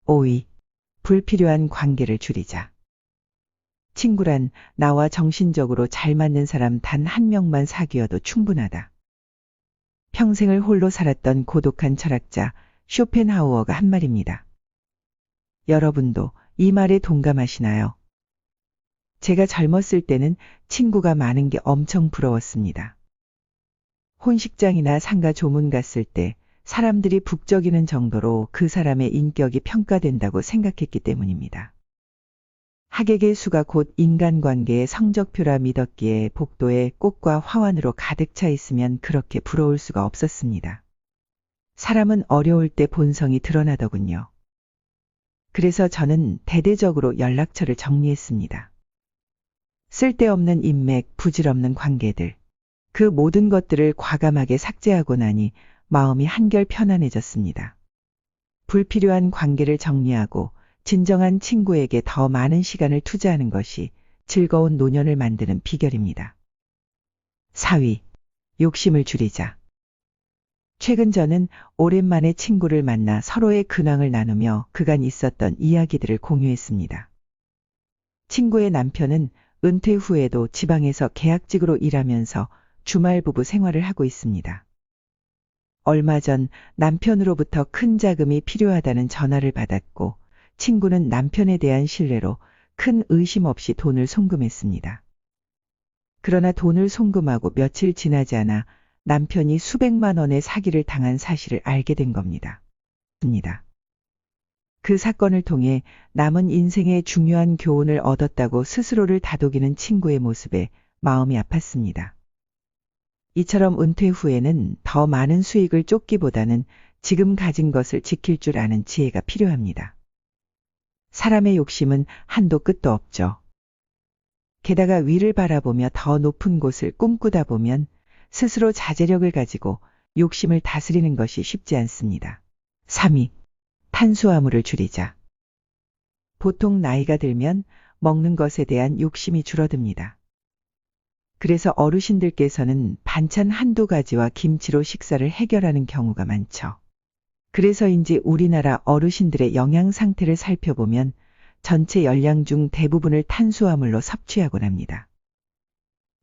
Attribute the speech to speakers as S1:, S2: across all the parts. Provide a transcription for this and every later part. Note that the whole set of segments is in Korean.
S1: 5위. 불필요한 관계를 줄이자. 친구란 나와 정신적으로 잘 맞는 사람 단 한 명만 사귀어도 충분하다. 평생을 홀로 살았던 고독한 철학자 쇼펜하우어가 한 말입니다. 여러분도 이 말에 동감하시나요? 제가 젊었을 때는 친구가 많은 게 엄청 부러웠습니다. 혼식장이나 상가 조문 갔을 때 사람들이 북적이는 정도로 그 사람의 인격이 평가된다고 생각했기 때문입니다. 학액의 수가 곧 인간관계의 성적표라 믿었기에 복도에 꽃과 화환으로 가득 차 있으면 그렇게 부러울 수가 없었습니다. 사람은 어려울 때 본성이 드러나더군요. 그래서 저는 대대적으로 연락처를 정리했습니다. 쓸데없는 인맥, 부질없는 관계들. 그 모든 것들을 과감하게 삭제하고 나니 마음이 한결 편안해졌습니다. 불필요한 관계를 정리하고 진정한 친구에게 더 많은 시간을 투자하는 것이 즐거운 노년을 만드는 비결입니다. 4위. 욕심을 줄이자. 최근 저는 오랜만에 친구를 만나 서로의 근황을 나누며 그간 있었던 이야기들을 공유했습니다. 친구의 남편은 은퇴 후에도 지방에서 계약직으로 일하면서 주말 부부 생활을 하고 있습니다. 얼마 전 남편으로부터 큰 자금이 필요하다는 전화를 받았고 친구는 남편에 대한 신뢰로 큰 의심 없이 돈을 송금했습니다. 그러나 돈을 송금하고 며칠 지나지 않아 남편이 수백만 원의 사기를 당한 사실을 알게 된 겁니다. 그 사건을 통해 남은 인생의 중요한 교훈을 얻었다고 스스로를 다독이는 친구의 모습에 마음이 아팠습니다. 이처럼 은퇴 후에는 더 많은 수익을 쫓기보다는 지금 가진 것을 지킬 줄 아는 지혜가 필요합니다. 사람의 욕심은 한도 끝도 없죠. 게다가 위를 바라보며 더 높은 곳을 꿈꾸다 보면 스스로 자제력을 가지고 욕심을 다스리는 것이 쉽지 않습니다. 3위. 탄수화물을 줄이자. 보통 나이가 들면 먹는 것에 대한 욕심이 줄어듭니다. 그래서 어르신들께서는 반찬 한두 가지와 김치로 식사를 해결하는 경우가 많죠. 그래서인지 우리나라 어르신들의 영양 상태를 살펴보면 전체 열량 중 대부분을 탄수화물로 섭취하곤 합니다.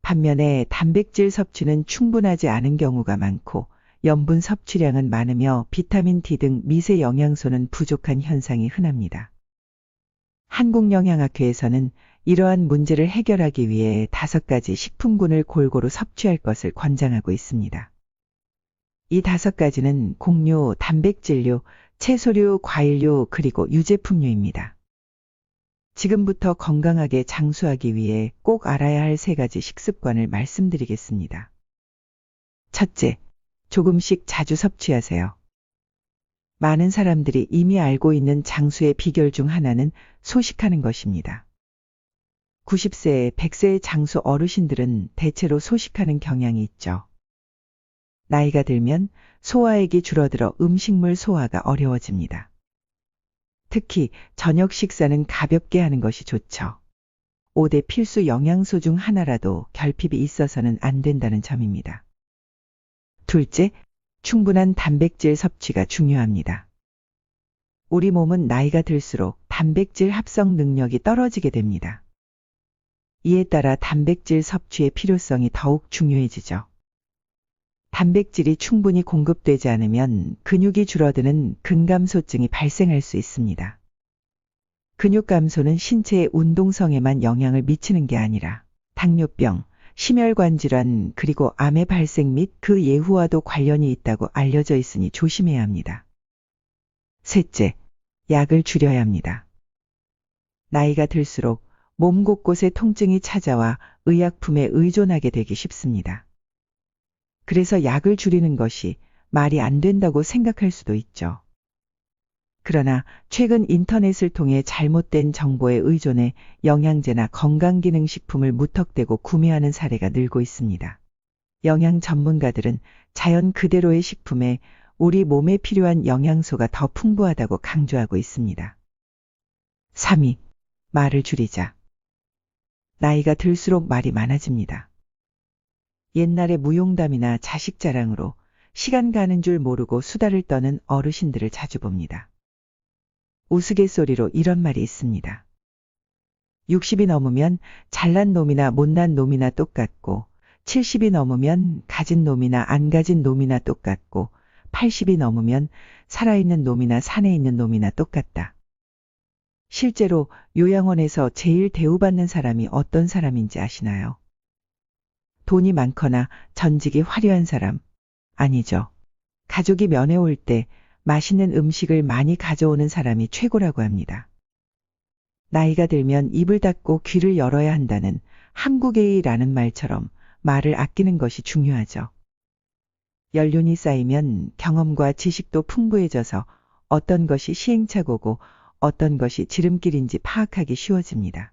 S1: 반면에 단백질 섭취는 충분하지 않은 경우가 많고 염분 섭취량은 많으며 비타민 D 등 미세 영양소는 부족한 현상이 흔합니다. 한국영양학회에서는 이러한 문제를 해결하기 위해 5가지 식품군을 골고루 섭취할 것을 권장하고 있습니다. 이 5가지는 곡류, 단백질류, 채소류, 과일류, 그리고 유제품류입니다. 지금부터 건강하게 장수하기 위해 꼭 알아야 할 3가지 식습관을 말씀드리겠습니다. 첫째, 조금씩 자주 섭취하세요. 많은 사람들이 이미 알고 있는 장수의 비결 중 하나는 소식하는 것입니다. 90세, 100세의 장수 어르신들은 대체로 소식하는 경향이 있죠. 나이가 들면 소화액이 줄어들어 음식물 소화가 어려워집니다. 특히 저녁 식사는 가볍게 하는 것이 좋죠. 5대 필수 영양소 중 하나라도 결핍이 있어서는 안 된다는 점입니다. 둘째, 충분한 단백질 섭취가 중요합니다. 우리 몸은 나이가 들수록 단백질 합성 능력이 떨어지게 됩니다. 이에 따라 단백질 섭취의 필요성이 더욱 중요해지죠. 단백질이 충분히 공급되지 않으면 근육이 줄어드는 근감소증이 발생할 수 있습니다. 근육 감소는 신체의 운동성에만 영향을 미치는 게 아니라 당뇨병, 심혈관 질환 그리고 암의 발생 및 그 예후와도 관련이 있다고 알려져 있으니 조심해야 합니다. 셋째, 약을 줄여야 합니다. 나이가 들수록 몸 곳곳에 통증이 찾아와 의약품에 의존하게 되기 쉽습니다. 그래서 약을 줄이는 것이 말이 안 된다고 생각할 수도 있죠. 그러나 최근 인터넷을 통해 잘못된 정보에 의존해 영양제나 건강기능식품을 무턱대고 구매하는 사례가 늘고 있습니다. 영양 전문가들은 자연 그대로의 식품에 우리 몸에 필요한 영양소가 더 풍부하다고 강조하고 있습니다. 3위. 말을 줄이자. 나이가 들수록 말이 많아집니다. 옛날에 무용담이나 자식 자랑으로 시간 가는 줄 모르고 수다를 떠는 어르신들을 자주 봅니다. 우스갯소리로 이런 말이 있습니다. 60이 넘으면 잘난 놈이나 못난 놈이나 똑같고 70이 넘으면 가진 놈이나 안 가진 놈이나 똑같고 80이 넘으면 살아있는 놈이나 산에 있는 놈이나 똑같다. 실제로 요양원에서 제일 대우받는 사람이 어떤 사람인지 아시나요? 돈이 많거나 전직이 화려한 사람. 아니죠. 가족이 면회 올 때 맛있는 음식을 많이 가져오는 사람이 최고라고 합니다. 나이가 들면 입을 닫고 귀를 열어야 한다는 한국의라는 말처럼 말을 아끼는 것이 중요하죠. 연륜이 쌓이면 경험과 지식도 풍부해져서 어떤 것이 시행착오고 어떤 것이 지름길인지 파악하기 쉬워집니다.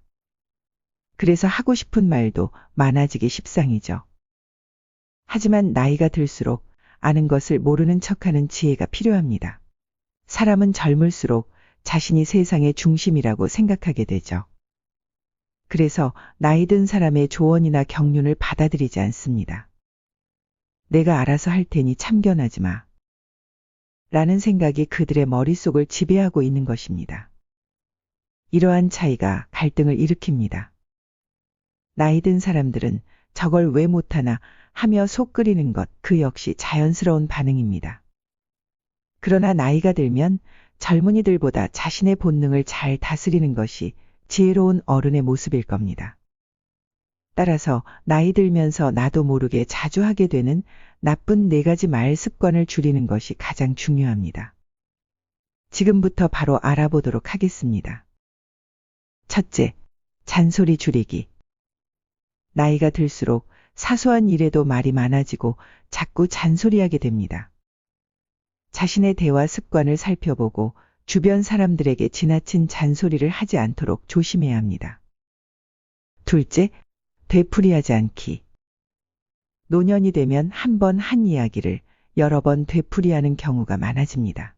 S1: 그래서 하고 싶은 말도 많아지기 십상이죠. 하지만 나이가 들수록 아는 것을 모르는 척하는 지혜가 필요합니다. 사람은 젊을수록 자신이 세상의 중심이라고 생각하게 되죠. 그래서 나이 든 사람의 조언이나 격륜을 받아들이지 않습니다. 내가 알아서 할 테니 참견하지 마. 라는 생각이 그들의 머릿속을 지배하고 있는 것입니다. 이러한 차이가 갈등을 일으킵니다. 나이 든 사람들은 저걸 왜 못하나 하며 속 끓이는 것, 그 역시 자연스러운 반응입니다. 그러나 나이가 들면 젊은이들보다 자신의 본능을 잘 다스리는 것이 지혜로운 어른의 모습일 겁니다. 따라서 나이 들면서 나도 모르게 자주 하게 되는 나쁜 4가지 말 습관을 줄이는 것이 가장 중요합니다. 지금부터 바로 알아보도록 하겠습니다. 첫째, 잔소리 줄이기. 나이가 들수록 사소한 일에도 말이 많아지고 자꾸 잔소리하게 됩니다. 자신의 대화 습관을 살펴보고 주변 사람들에게 지나친 잔소리를 하지 않도록 조심해야 합니다. 둘째, 되풀이하지 않기. 노년이 되면 한 번 한 이야기를 여러 번 되풀이하는 경우가 많아집니다.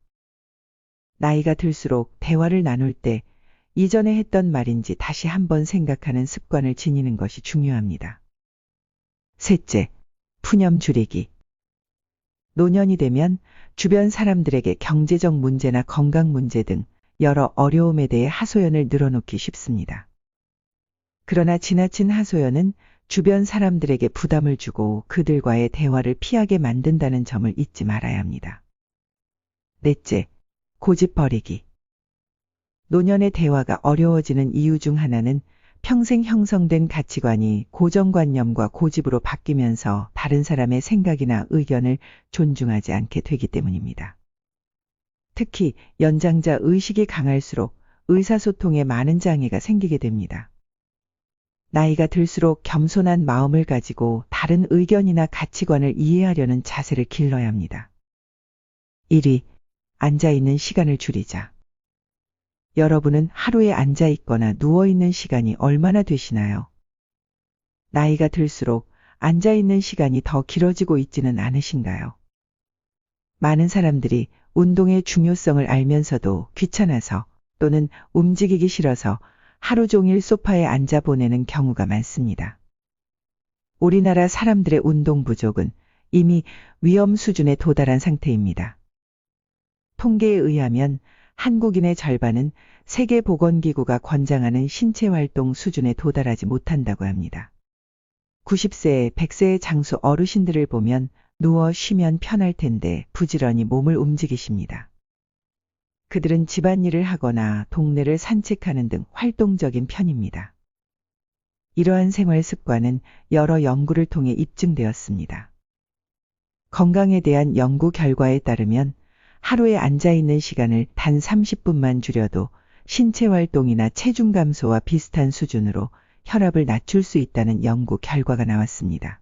S1: 나이가 들수록 대화를 나눌 때 이전에 했던 말인지 다시 한번 생각하는 습관을 지니는 것이 중요합니다. 셋째, 푸념 줄이기. 노년이 되면 주변 사람들에게 경제적 문제나 건강 문제 등 여러 어려움에 대해 하소연을 늘어놓기 쉽습니다. 그러나 지나친 하소연은 주변 사람들에게 부담을 주고 그들과의 대화를 피하게 만든다는 점을 잊지 말아야 합니다. 넷째, 고집 버리기. 노년의 대화가 어려워지는 이유 중 하나는 평생 형성된 가치관이 고정관념과 고집으로 바뀌면서 다른 사람의 생각이나 의견을 존중하지 않게 되기 때문입니다. 특히 연장자 의식이 강할수록 의사소통에 많은 장애가 생기게 됩니다. 나이가 들수록 겸손한 마음을 가지고 다른 의견이나 가치관을 이해하려는 자세를 길러야 합니다. 1위, 앉아있는 시간을 줄이자. 여러분은 하루에 앉아있거나 누워있는 시간이 얼마나 되시나요? 나이가 들수록 앉아있는 시간이 더 길어지고 있지는 않으신가요? 많은 사람들이 운동의 중요성을 알면서도 귀찮아서 또는 움직이기 싫어서 하루 종일 소파에 앉아 보내는 경우가 많습니다. 우리나라 사람들의 운동 부족은 이미 위험 수준에 도달한 상태입니다. 통계에 의하면 한국인의 절반은 세계보건기구가 권장하는 신체활동 수준에 도달하지 못한다고 합니다. 90세, 100세의 장수 어르신들을 보면 누워 쉬면 편할 텐데 부지런히 몸을 움직이십니다. 그들은 집안일을 하거나 동네를 산책하는 등 활동적인 편입니다. 이러한 생활 습관은 여러 연구를 통해 입증되었습니다. 건강에 대한 연구 결과에 따르면 하루에 앉아있는 시간을 단 30분만 줄여도 신체 활동이나 체중 감소와 비슷한 수준으로 혈압을 낮출 수 있다는 연구 결과가 나왔습니다.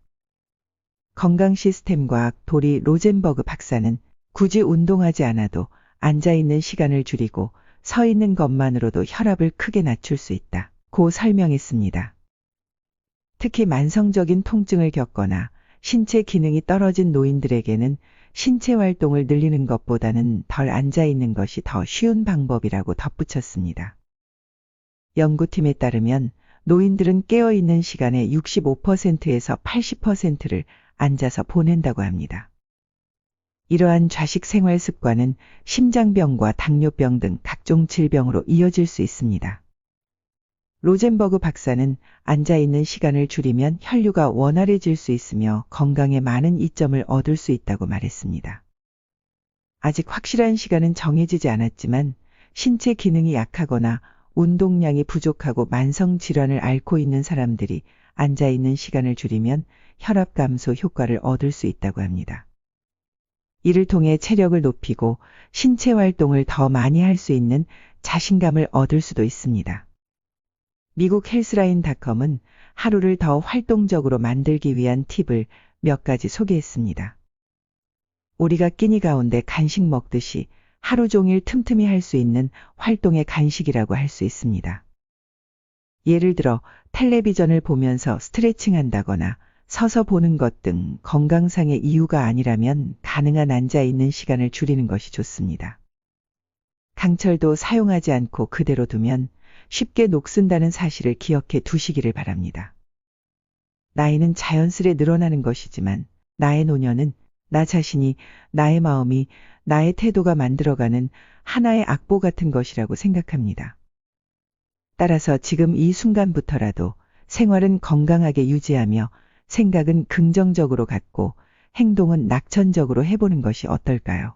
S1: 건강시스템과학 도리 로젠버그 박사는 굳이 운동하지 않아도 앉아있는 시간을 줄이고 서 있는 것만으로도 혈압을 크게 낮출 수 있다고 설명했습니다. 특히 만성적인 통증을 겪거나 신체 기능이 떨어진 노인들에게는 신체 활동을 늘리는 것보다는 덜 앉아있는 것이 더 쉬운 방법이라고 덧붙였습니다. 연구팀에 따르면 노인들은 깨어있는 시간의 65%에서 80%를 앉아서 보낸다고 합니다. 이러한 좌식 생활 습관은 심장병과 당뇨병 등 각종 질병으로 이어질 수 있습니다. 로젠버그 박사는 앉아 있는 시간을 줄이면 혈류가 원활해질 수 있으며 건강에 많은 이점을 얻을 수 있다고 말했습니다. 아직 확실한 시간은 정해지지 않았지만 신체 기능이 약하거나 운동량이 부족하고 만성 질환을 앓고 있는 사람들이 앉아 있는 시간을 줄이면 혈압 감소 효과를 얻을 수 있다고 합니다. 이를 통해 체력을 높이고 신체 활동을 더 많이 할 수 있는 자신감을 얻을 수도 있습니다. 미국 헬스라인닷컴은 하루를 더 활동적으로 만들기 위한 팁을 몇 가지 소개했습니다. 우리가 끼니 가운데 간식 먹듯이 하루 종일 틈틈이 할 수 있는 활동의 간식이라고 할 수 있습니다. 예를 들어 텔레비전을 보면서 스트레칭 한다거나 서서 보는 것 등 건강상의 이유가 아니라면 가능한 앉아 있는 시간을 줄이는 것이 좋습니다. 강철도 사용하지 않고 그대로 두면 쉽게 녹슨다는 사실을 기억해 두시기를 바랍니다. 나이는 자연스레 늘어나는 것이지만 나의 노년은 나 자신이, 나의 마음이, 나의 태도가 만들어가는 하나의 악보 같은 것이라고 생각합니다. 따라서 지금 이 순간부터라도 생활은 건강하게 유지하며 생각은 긍정적으로 갖고 행동은 낙천적으로 해보는 것이 어떨까요?